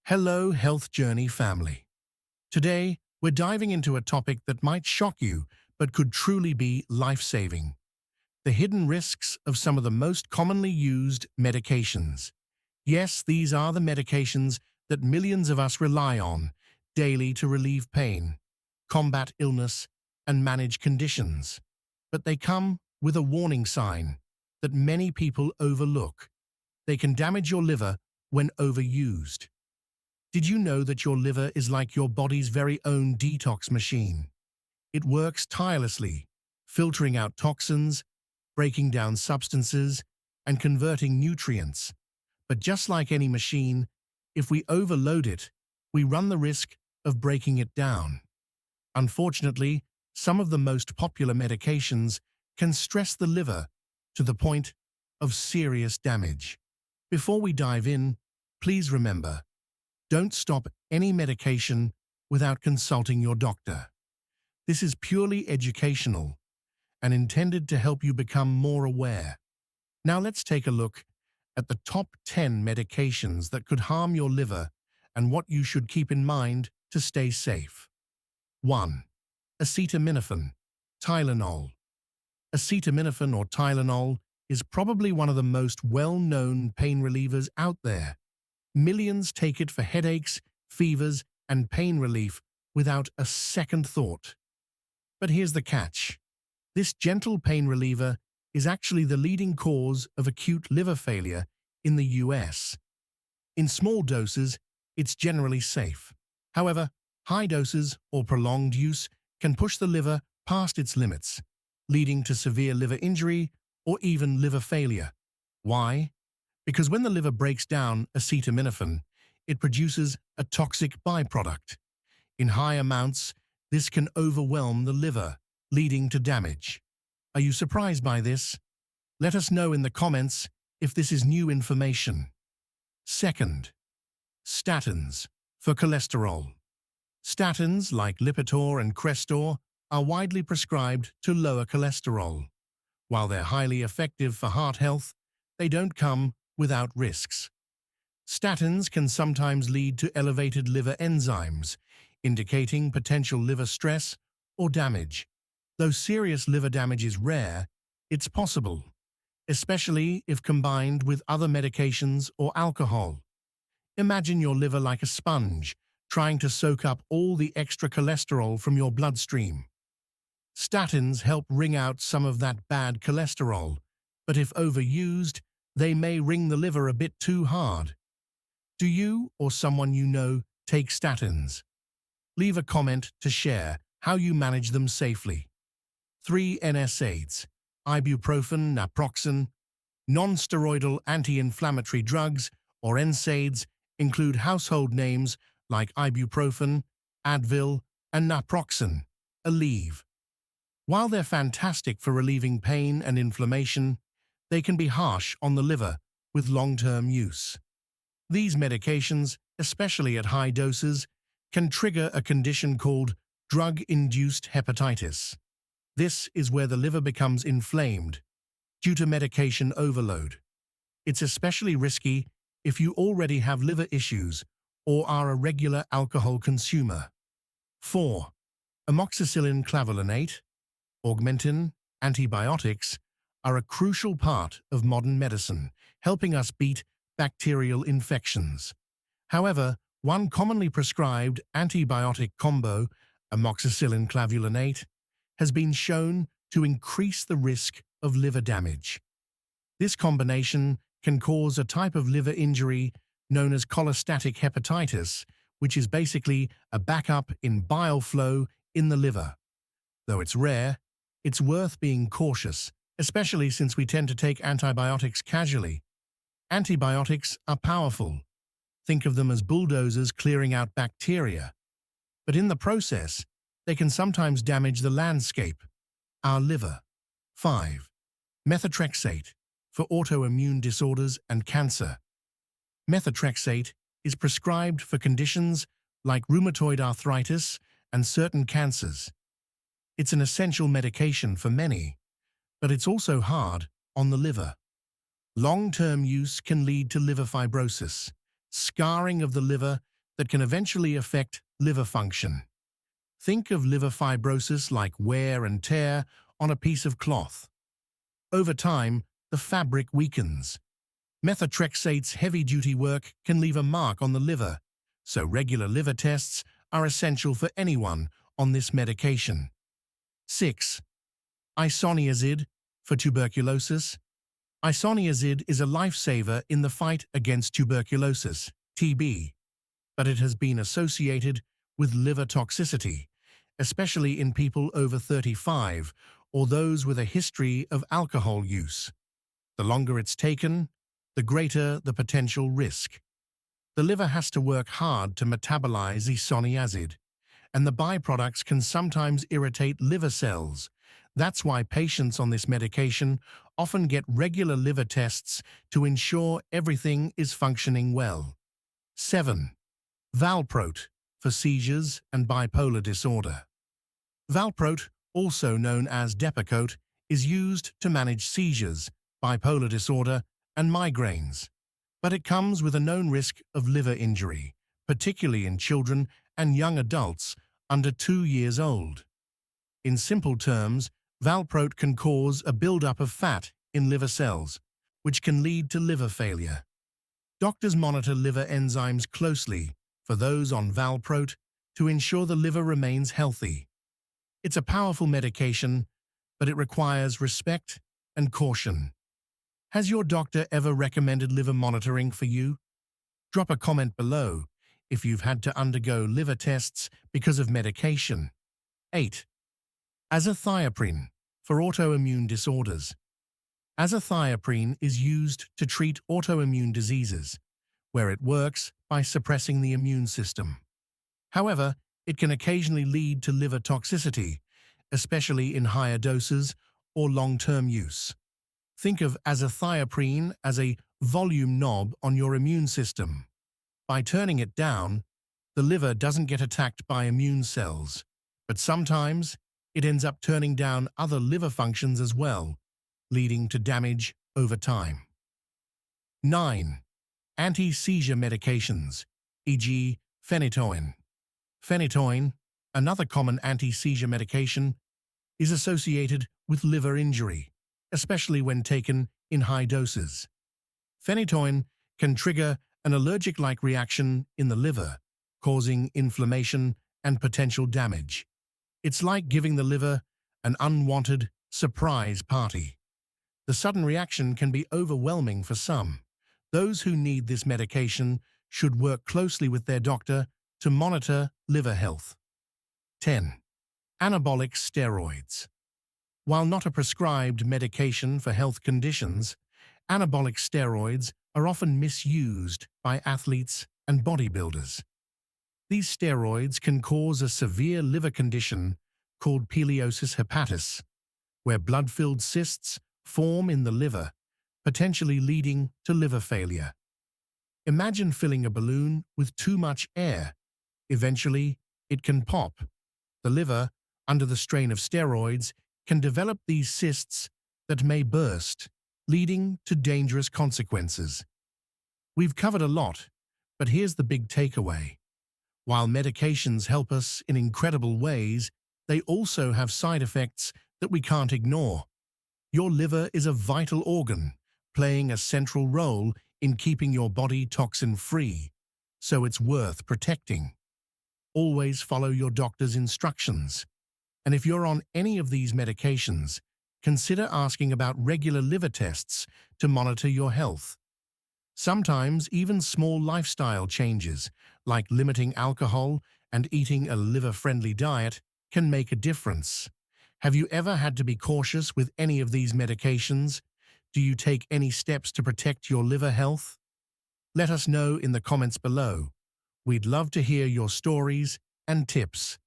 Hello, Health Journey family. Today, we're diving into a topic that might shock you, but could truly be life-saving. The hidden risks of some of the most commonly used medications. Yes, these are the medications that millions of us rely on daily to relieve pain, combat illness, and manage conditions. But they come with a warning sign that many people overlook. They can damage your liver when overused. Did you know that your liver is like your body's very own detox machine? It works tirelessly, filtering out toxins, breaking down substances, and converting nutrients. But just like any machine, if we overload it, we run the risk of breaking it down. Unfortunately, some of the most popular medications can stress the liver to the point of serious damage. Before we dive in, please remember, don't stop any medication without consulting your doctor. This is purely educational and intended to help you become more aware. Now let's take a look at the top 10 medications that could harm your liver and what you should keep in mind to stay safe. 1. Acetaminophen, Tylenol. Acetaminophen or Tylenol is probably one of the most well-known pain relievers out there. Millions take it for headaches, fevers, and pain relief without a second thought. But here's the catch. This gentle pain reliever is actually the leading cause of acute liver failure in the US. In small doses, it's generally safe. However, high doses or prolonged use can push the liver past its limits, leading to severe liver injury or even liver failure. Why? Because when the liver breaks down acetaminophen, it produces a toxic byproduct. In high amounts, this can overwhelm the liver, leading to damage. Are you surprised by this? Let us know in the comments if this is new information. 2. Statins, for cholesterol. Statins, like Lipitor and Crestor, are widely prescribed to lower cholesterol. While they're highly effective for heart health, they don't come without risks. Statins can sometimes lead to elevated liver enzymes, indicating potential liver stress or damage. Though serious liver damage is rare, it's possible, especially if combined with other medications or alcohol. Imagine your liver like a sponge, trying to soak up all the extra cholesterol from your bloodstream. Statins help wring out some of that bad cholesterol, but if overused, they may wring the liver a bit too hard. Do you or someone you know take statins? Leave a comment to share how you manage them safely. 3 NSAIDs, Ibuprofen, Naproxen. Non-steroidal anti-inflammatory drugs, or NSAIDs, include household names like Ibuprofen, Advil, and Naproxen, Aleve. While they're fantastic for relieving pain and inflammation, they can be harsh on the liver with long-term use. These medications, especially at high doses, can trigger a condition called drug-induced hepatitis. This is where the liver becomes inflamed due to medication overload. It's especially risky if you already have liver issues or are a regular alcohol consumer. 4. Amoxicillin-Clavulanate, Augmentin, antibiotics are a crucial part of modern medicine, helping us beat bacterial infections. However, one commonly prescribed antibiotic combo, Amoxicillin-Clavulanate, has been shown to increase the risk of liver damage. This combination can cause a type of liver injury known as cholestatic hepatitis, which is basically a backup in bile flow in the liver. Though it's rare, it's worth being cautious, especially since we tend to take antibiotics casually. Antibiotics are powerful. Think of them as bulldozers clearing out bacteria. But in the process, they can sometimes damage the landscape, our liver. 5. Methotrexate, for autoimmune disorders and cancer. Methotrexate is prescribed for conditions like rheumatoid arthritis and certain cancers. It's an essential medication for many, but it's also hard on the liver. Long-term use can lead to liver fibrosis, scarring of the liver that can eventually affect liver function. Think of liver fibrosis like wear and tear on a piece of cloth. Over time, the fabric weakens. Methotrexate's heavy-duty work can leave a mark on the liver, so regular liver tests are essential for anyone on this medication. 6. Isoniazid for tuberculosis. Isoniazid is a lifesaver in the fight against tuberculosis, TB, but it has been associated with liver toxicity, especially in people over 35 or those with a history of alcohol use. The longer it's taken, the greater the potential risk. The liver has to work hard to metabolize isoniazid, and the byproducts can sometimes irritate liver cells. That's why patients on this medication often get regular liver tests to ensure everything is functioning well. 7. Valproate for seizures and bipolar disorder. Valproate, also known as Depakote, is used to manage seizures, bipolar disorder, and migraines, but it comes with a known risk of liver injury, particularly in children and young adults under 2 years old. In simple terms, Valproate can cause a buildup of fat in liver cells, which can lead to liver failure. Doctors monitor liver enzymes closely for those on Valproate to ensure the liver remains healthy. It's a powerful medication, but it requires respect and caution. Has your doctor ever recommended liver monitoring for you? Drop a comment below if you've had to undergo liver tests because of medication. 8. Azathioprine for autoimmune disorders. Azathioprine is used to treat autoimmune diseases, where it works by suppressing the immune system. However, it can occasionally lead to liver toxicity, especially in higher doses or long-term use. Think of azathioprine as a volume knob on your immune system. By turning it down, the liver doesn't get attacked by immune cells, but sometimes it ends up turning down other liver functions as well, leading to damage over time. 9. Anti-seizure medications, e.g. Phenytoin. Phenytoin, another common anti-seizure medication, is associated with liver injury, especially when taken in high doses. Phenytoin can trigger an allergic-like reaction in the liver, causing inflammation and potential damage. It's like giving the liver an unwanted surprise party. The sudden reaction can be overwhelming for some. Those who need this medication should work closely with their doctor to monitor liver health. 10. Anabolic steroids. While not a prescribed medication for health conditions, anabolic steroids are often misused by athletes and bodybuilders. These steroids can cause a severe liver condition called pileosis hepatis, where blood-filled cysts form in the liver, potentially leading to liver failure. Imagine filling a balloon with too much air. Eventually, it can pop. The liver, under the strain of steroids, can develop these cysts that may burst, leading to dangerous consequences. We've covered a lot, but here's the big takeaway. While medications help us in incredible ways, they also have side effects that we can't ignore. Your liver is a vital organ, playing a central role in keeping your body toxin-free, so it's worth protecting. Always follow your doctor's instructions. And if you're on any of these medications, consider asking about regular liver tests to monitor your health. Sometimes even small lifestyle changes, like limiting alcohol and eating a liver-friendly diet, can make a difference. Have you ever had to be cautious with any of these medications? Do you take any steps to protect your liver health? Let us know in the comments below. We'd love to hear your stories and tips.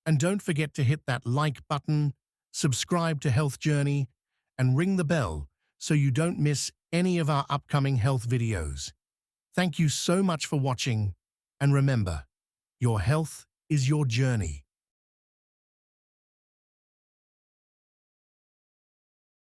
And don't forget to hit that like button, subscribe to Health Journey, and ring the bell so you don't miss any of our upcoming health videos. Thank you so much for watching, and remember, your health is your journey.